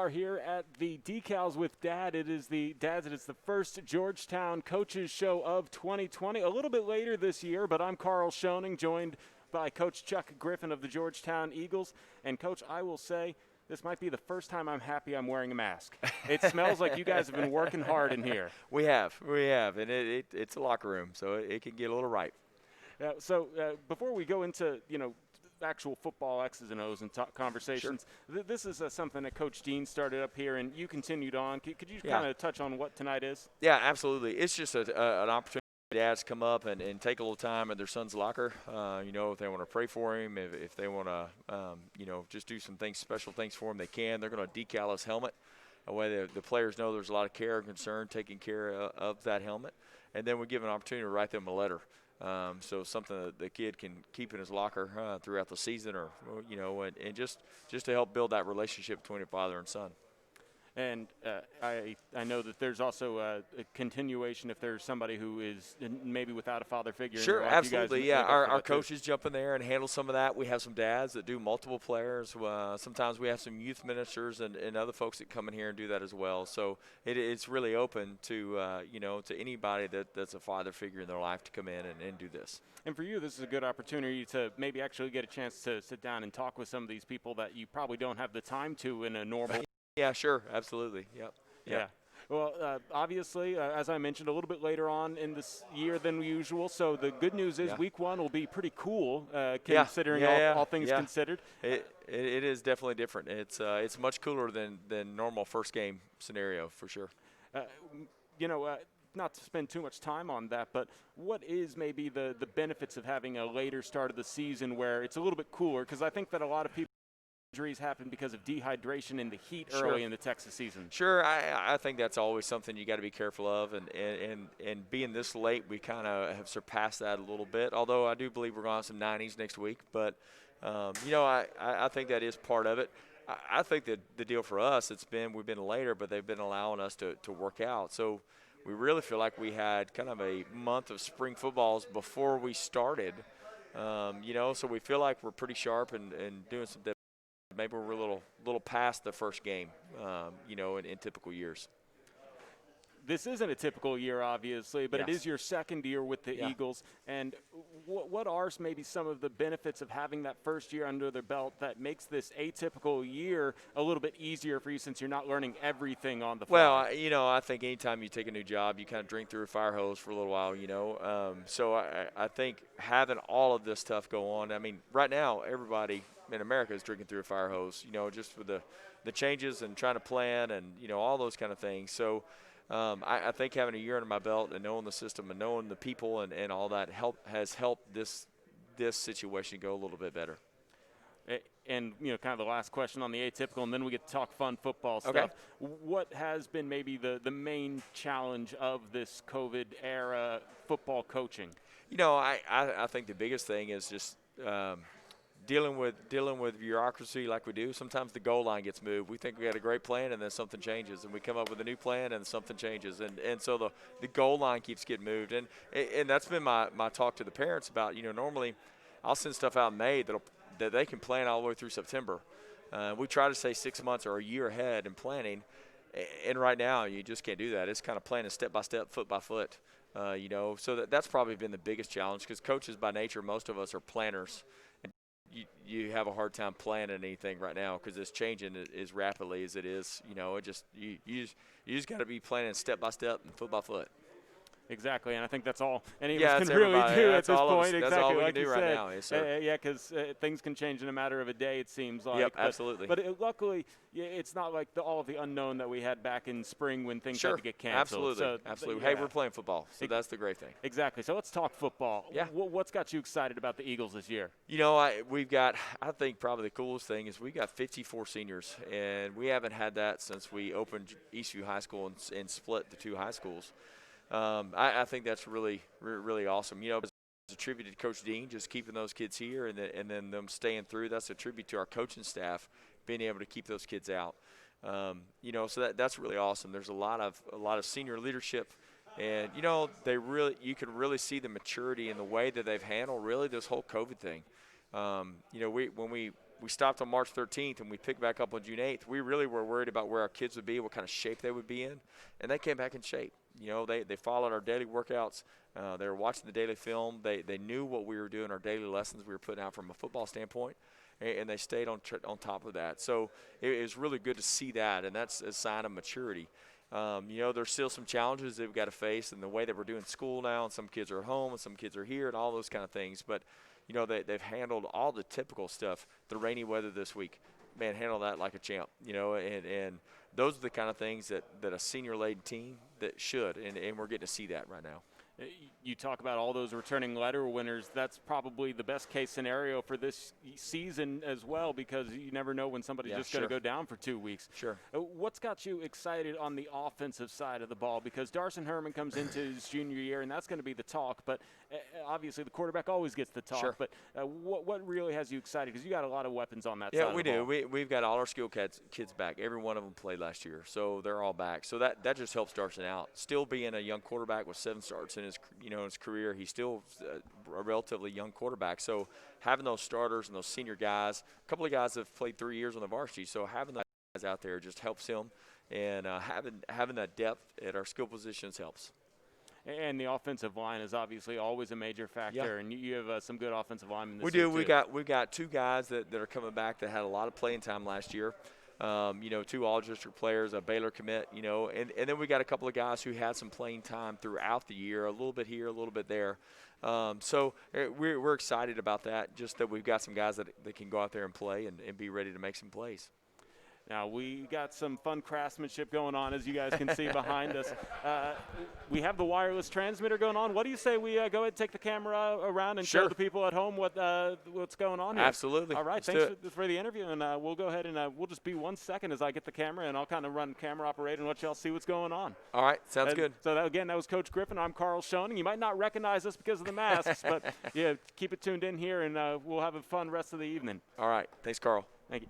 are here at the Decals with Dad. It is the first Georgetown Coaches Show of 2020. A little bit later this year, but I'm Karl Schoening, joined by Coach Chuck Griffin of the Georgetown Eagles. And Coach, I will say, this might be the first time I'm happy I'm wearing a mask. It smells like you guys have been working hard in here. We have, and it's a locker room, so it can get a little ripe. So before we go into, actual football X's and O's and conversations, sure. This is something that Coach Dean started up here, and you continued on. Could you kind of touch on what tonight is? Yeah, absolutely. It's just an opportunity for dads to come up and take a little time at their son's locker. If they want to pray for him, if they want to, just do some special things for him, they can. They're going to decal his helmet. That way the players know there's a lot of care and concern taking care of that helmet. And then we give an opportunity to write them a letter. So something that the kid can keep in his locker throughout the season, or and just to help build that relationship between a father and son. And I know that there's also a continuation if there's somebody who is maybe without a father figure. Sure, absolutely, yeah. Our coaches jump in there and handle some of that. We have some dads that do multiple players. Sometimes we have some youth ministers and other folks that come in here and do that as well. So it's really open to to anybody that's a father figure in their life to come in and do this. And for you, this is a good opportunity to maybe actually get a chance to sit down and talk with some of these people that you probably don't have the time to in a normal. Yeah, sure, absolutely, yep. Yeah. Well, obviously, as I mentioned, a little bit later on in this year than usual. So the good news is Week 1 will be pretty cool, considering all things considered. It is definitely different. It's much cooler than normal first game scenario for sure. Not to spend too much time on that, but what is maybe the benefits of having a later start of the season where it's a little bit cooler? Because I think that a lot of people. Injuries happen because of dehydration in the heat early in the Texas season. Sure, I think that's always something you got to be careful of, and being this late, we kind of have surpassed that a little bit. Although I do believe we're going to have some 90s next week, but I think that is part of it. I think that the deal for us, we've been later, but they've been allowing us to work out. So we really feel like we had kind of a month of spring footballs before we started. So we feel like we're pretty sharp and doing some. Maybe we're a little past the first game, in typical years. This isn't a typical year, obviously, but it is your second year with the Eagles. And what are maybe some of the benefits of having that first year under their belt that makes this atypical year a little bit easier for you since you're not learning everything on the fly? Well, I think anytime you take a new job, you kind of drink through a fire hose for a little while, So I think having all of this stuff go on, I mean, right now everybody in America is drinking through a fire hose, just with the changes and trying to plan and, all those kind of things. So I think having a year under my belt and knowing the system and knowing the people and all that has helped this situation go a little bit better. And, kind of the last question on the atypical, and then we get to talk fun football stuff. Okay. What has been maybe the main challenge of this COVID-era football coaching? I think the biggest thing is just dealing with bureaucracy like we do. Sometimes the goal line gets moved. We think we got a great plan, and then something changes, and we come up with a new plan, and something changes, and so the goal line keeps getting moved, and that's been my talk to the parents about. Normally I'll send stuff out in May that they can plan all the way through September. We try to say 6 months or a year ahead in planning, and right now you just can't do that. It's kind of planning step by step, foot by foot. So that's probably been the biggest challenge because coaches by nature, most of us are planners. You have a hard time planning anything right now because it's changing as rapidly as it is. You just got to be planning step by step and foot by foot. Exactly, and I think that's all any of us can really do at this point. That's all we can do right now. Yes, sir. Because things can change in a matter of a day, it seems like. Yep, absolutely. But luckily, it's not like all of the unknown that we had back in spring when things had to get canceled. Absolutely. Hey, we're playing football, so that's the great thing. Exactly. So let's talk football. Yeah. What's got you excited about the Eagles this year? I think probably the coolest thing is we've got 54 seniors, and we haven't had that since we opened Eastview High School and split the two high schools. I think that's really, really awesome. It's a tribute to Coach Dean, just keeping those kids here and then them staying through. That's a tribute to our coaching staff, being able to keep those kids out. So that's really awesome. There's a lot of senior leadership, and you can really see the maturity in the way that they've handled really this whole COVID thing. When we we stopped on March 13th and we picked back up on June 8th, we really were worried about where our kids would be, what kind of shape they would be in, and they came back in shape. You know, they followed our daily workouts. They were watching the daily film. They knew what we were doing, our daily lessons we were putting out from a football standpoint, and they stayed on top of that. So it was really good to see that, and that's a sign of maturity. You know, there's still some challenges that we've got to face in the way that we're doing school now, and some kids are home and some kids are here and all those kind of things. But, you know, they've handled all the typical stuff. The rainy weather this week, man, handle that like a champ, you know, and those are the kind of things that a senior-laden team that should, and we're getting to see that right now. You talk about all those returning letter winners. That's probably the best case scenario for this season as well, because you never know when somebody's just going to go down for 2 weeks. Sure. What's got you excited on the offensive side of the ball? Because Darson Herman comes into his junior year, and that's going to be the talk. But obviously the quarterback always gets the talk. Sure. But what really has you excited? Because you got a lot of weapons on that side of the ball. Yeah, we do. We've got all our skill kids back. Every one of them played last year, so they're all back. So that just helps Darson out. Still being a young quarterback with 7 starts in his career, he's still a relatively young quarterback. So having those starters and those senior guys, a couple of guys have played 3 years on the varsity, so having those guys out there just helps him, and having that depth at our skill positions helps. And the offensive line is obviously always a major factor, and you have some good offensive linemen this year. We do. We've got 2 guys that are coming back that had a lot of playing time last year. 2 all-district players, a Baylor commit, and then we got a couple of guys who had some playing time throughout the year, a little bit here, a little bit there. So we're excited about that, just that we've got some guys that can go out there and play and be ready to make some plays. Now, we got some fun craftsmanship going on, as you guys can see behind us. We have the wireless transmitter going on. What do you say we go ahead and take the camera around and show the people at home what's going on here? Absolutely. All right, thanks for the interview, and we'll go ahead and we'll just be 1 second as I get the camera, and I'll kind of run camera operator and let y'all see what's going on. All right, sounds good. So, that was Coach Griffin. I'm Karl Schoening. You might not recognize us because of the masks, but, yeah, keep it tuned in here, and we'll have a fun rest of the evening. All right. Thanks, Karl. Thank you.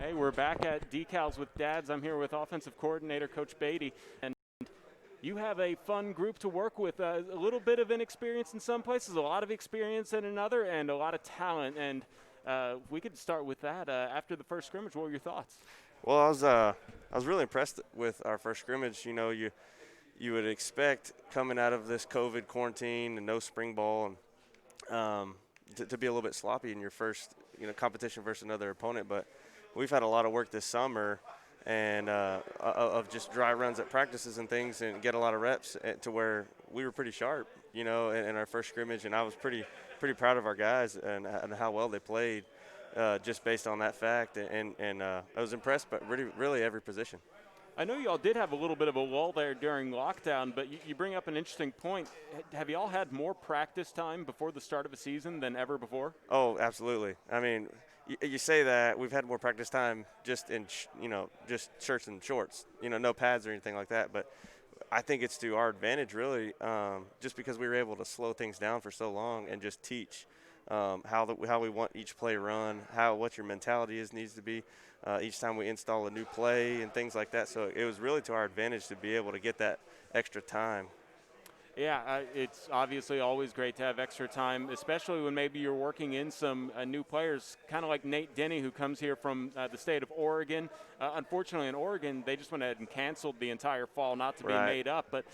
Hey, we're back at Decals with Dads. I'm here with offensive coordinator Coach Beatty, and you have a fun group to work with. A little bit of inexperience in some places, a lot of experience in another, and a lot of talent. And we could start with that. After the first scrimmage, what were your thoughts? Well, I was really impressed with our first scrimmage. You know, you would expect coming out of this COVID quarantine and no spring ball and to be a little bit sloppy in your first competition versus another opponent, but we've had a lot of work this summer and of just dry runs at practices and things and get a lot of reps to where we were pretty sharp, in our first scrimmage, and I was pretty proud of our guys and how well they played just based on that fact, and I was impressed, but really every position. I know you all did have a little bit of a lull there during lockdown, but you bring up an interesting point. Have you all had more practice time before the start of a season than ever before? Oh, absolutely. I mean, you say that we've had more practice time just in just shirts and shorts, no pads or anything like that, but I think it's to our advantage really, just because we were able to slow things down for so long and just teach how we want each play run, what your mentality needs to be each time we install a new play and things like that. So it was really to our advantage to be able to get that extra time. Yeah, it's obviously always great to have extra time, especially when maybe you're working in some new players, kind of like Nate Denny, who comes here from the state of Oregon. Unfortunately, in Oregon, they just went ahead and canceled the entire fall, not to be made up. But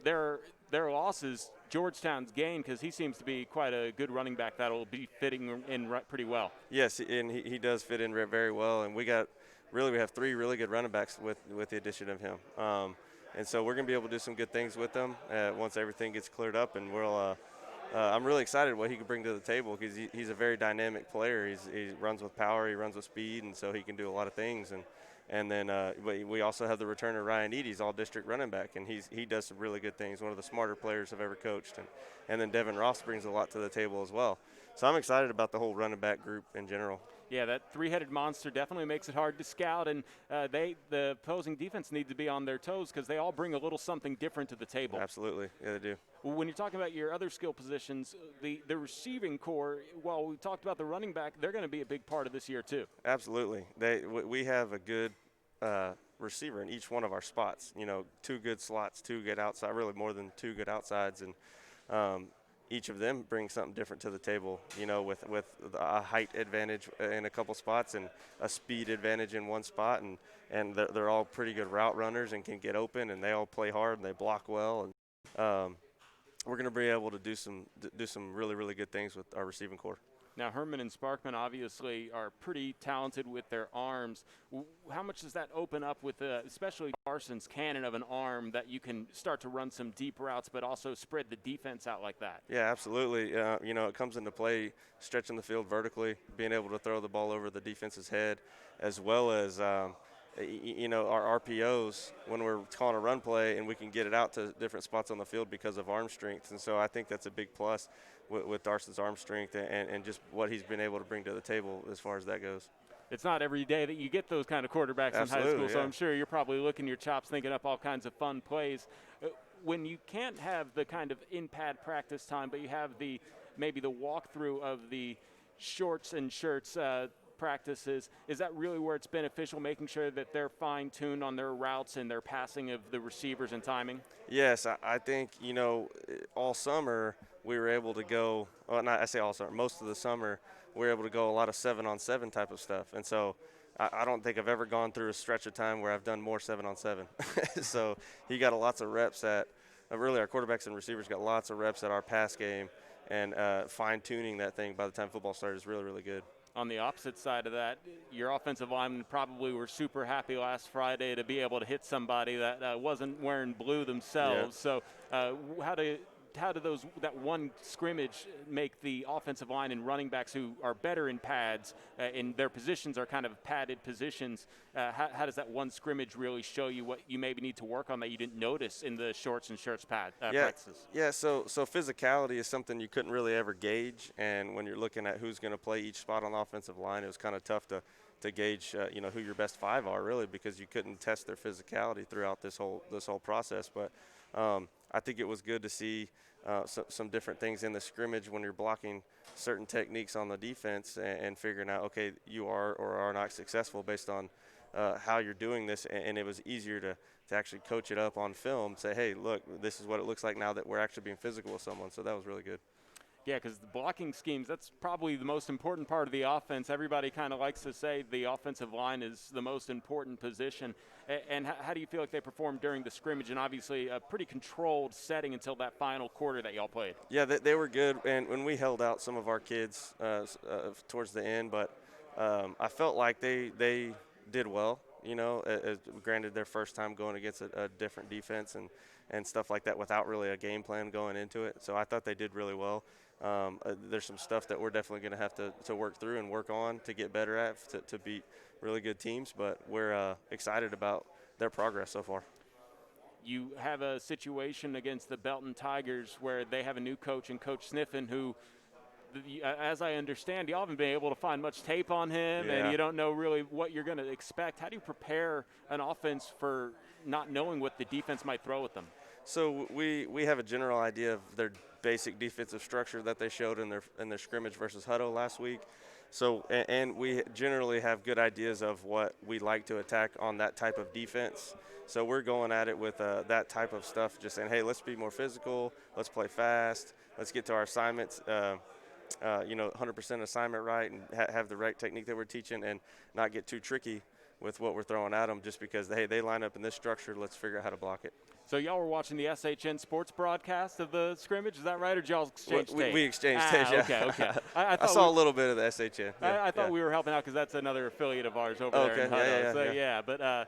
their losses, Georgetown's gain, because he seems to be quite a good running back that will be fitting in pretty well. Yes, and he does fit in very well, and we have 3 really good running backs with the addition of him. And so we're going to be able to do some good things with them once everything gets cleared up. And I'm really excited what he can bring to the table because he's a very dynamic player. He runs with power, he runs with speed, and so he can do a lot of things. And then we also have the returner Ryan Eady's all-district running back, and he does some really good things. One of the smarter players I've ever coached. And then Devin Ross brings a lot to the table as well. So I'm excited about the whole running back group in general. Yeah, that three-headed monster definitely makes it hard to scout, and the opposing defense need to be on their toes because they all bring a little something different to the table. Absolutely, yeah, they do. When you're talking about your other skill positions, the receiving core, while we talked about the running back, they're going to be a big part of this year too. Absolutely. We have a good receiver in each one of our spots. 2 good slots, 2 good outside, really more than 2 good outsides, and each of them brings something different to the table, with a height advantage in a couple spots and a speed advantage in one spot, and they're all pretty good route runners and can get open, and they all play hard and they block well, and we're going to be able to do some really, really good things with our receiving core. Now, Herman and Sparkman obviously are pretty talented with their arms. How much does that open up with, especially Carson's cannon of an arm, that you can start to run some deep routes but also spread the defense out like that? Yeah, absolutely. It comes into play stretching the field vertically, being able to throw the ball over the defense's head, as well as our RPOs when we're calling a run play, and we can get it out to different spots on the field because of arm strength. And so I think that's a big plus with Darson's arm strength and just what he's been able to bring to the table as far as that goes. It's not every day that you get those kind of quarterbacks in high school, so I'm sure you're probably licking your chops thinking up all kinds of fun plays. When you can't have the kind of in-pad practice time, but you have maybe the walkthrough of the shorts and shirts practices, is that really where it's beneficial, making sure that they're fine-tuned on their routes and their passing of the receivers and timing? Yes, I think, all summer we were able to go, well, not I say all summer, most of the summer we were able to go a lot of 7-on-7 type of stuff. And so I don't think I've ever gone through a stretch of time where I've done more 7-on-7. So he got lots of reps really our quarterbacks and receivers got lots of reps at our pass game, and fine-tuning that thing by the time football started is really, really good. On the opposite side of that, your offensive linemen probably were super happy last Friday to be able to hit somebody that wasn't wearing blue themselves. Yeah. So how do that one scrimmage make the offensive line and running backs who are better in pads, in their positions are kind of padded positions, how does that one scrimmage really show you what you maybe need to work on that you didn't notice in the shorts and shirts practices? Yeah, so physicality is something you couldn't really ever gauge, and when you're looking at who's going to play each spot on the offensive line, it was kind of tough to gauge who your best 5 are really, because you couldn't test their physicality throughout this whole process. But I think it was good to see some different things in the scrimmage when you're blocking certain techniques on the defense and figuring out, okay, you are or are not successful based on how you're doing this. And it was easier to actually coach it up on film, say, hey, look, this is what it looks like now that we're actually being physical with someone. So that was really good. Yeah, because the blocking schemes, that's probably the most important part of the offense. Everybody kind of likes to say the offensive line is the most important position. And how do you feel like they performed during the scrimmage, and obviously a pretty controlled setting until that final quarter that y'all played? Yeah, they were good. And when we held out some of our kids towards the end, but I felt like they did well. Granted, their first time going against a different defense and stuff like that without really a game plan going into it. So I thought they did really well. There's some stuff that we're definitely going to have to work through and work on to get better at to beat really good teams, but we're excited about their progress so far. You have a situation against the Belton Tigers where they have a new coach, and Coach Sniffen, who, as I understand, you haven't been able to find much tape on him, and you don't know really what you're going to expect. How do you prepare an offense for not knowing what the defense might throw at them? So we have a general idea of their basic defensive structure that they showed in their scrimmage versus Hutto last week. So and we generally have good ideas of what we like to attack on that type of defense. So we're going at it with that type of stuff, just saying, hey, let's be more physical, let's play fast, let's get to our assignments. 100% assignment right, and have the right technique that we're teaching, and not get too tricky with what we're throwing at them just because, hey, they line up in this structure, let's figure out how to block it. So y'all were watching the SHN sports broadcast of the scrimmage, is that right, or did y'all exchange tape? We exchanged tape, yeah. Okay. I saw a little bit of the SHN. Yeah, I thought we were helping out because that's another affiliate of ours over there in Hutto.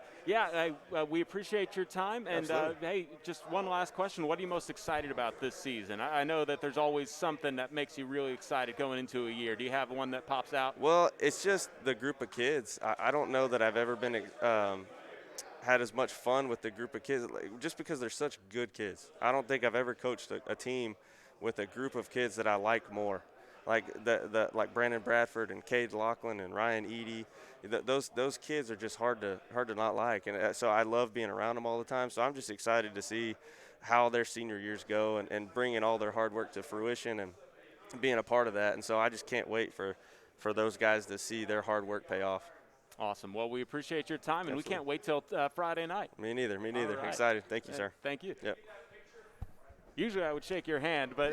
We appreciate your time. And, hey, just one last question. What are you most excited about this season? I know that there's always something that makes you really excited going into a year. Do you have one that pops out? Well, it's just the group of kids. I don't know that I've ever been had as much fun with the group of kids, just because they're such good kids. I don't think I've ever coached a team with a group of kids that I like more, like like Brandon Bradford and Cade Laughlin and Ryan Eady. Those kids are just hard to not like, and so I love being around them all the time. So I'm just excited to see how their senior years go and bringing all their hard work to fruition and being a part of that. And so I just can't wait for those guys to see their hard work pay off. Awesome. Well, we appreciate your time, and Absolutely. We can't wait till Friday night. Me neither. All right. Excited. Thank you, sir. Thank you. Yep. Usually I would shake your hand, but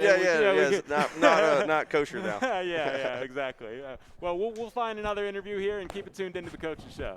not kosher now. yeah, exactly. Well, we'll find another interview here and keep it tuned into the Coach's Show.